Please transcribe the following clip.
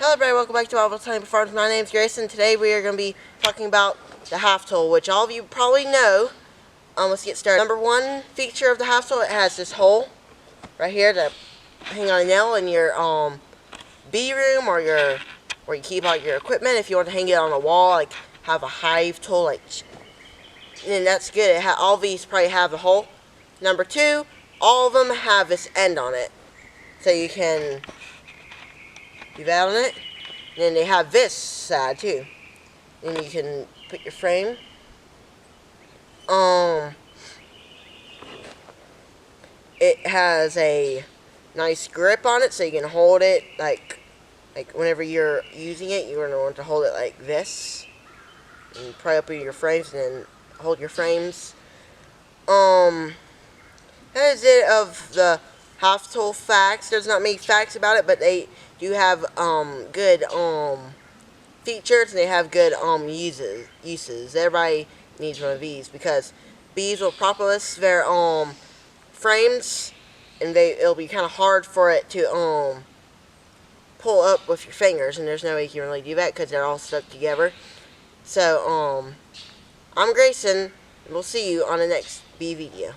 Hello everybody, welcome back to Marvel Time Farms. My name is Grayson. Today we are going to be talking about the half tool, which all of you probably know. Let's get started. Number one feature of the half tool, it has this hole right here to hang on a nail in your bee room or where you keep all your equipment. If you want to hang it on a wall, like have a hive tool, then that's good. All these probably have a hole. Number two, all of them have this end on it, so you can do that on it. And then they have this side too. Then you can put your frame. It has a nice grip on it, so you can hold it like whenever you're using it, you're gonna want to hold it like this, and pry up your frames, and then hold your frames. That is it of the half tool facts. There's not many facts about it, but they do have good features, and they have good uses. Everybody needs one of these because bees will propolis their frames, and it'll be kind of hard for it to pull up with your fingers, and there's no way you can really do that because they're all stuck together. So I'm Grayson, and we'll see you on the next bee video.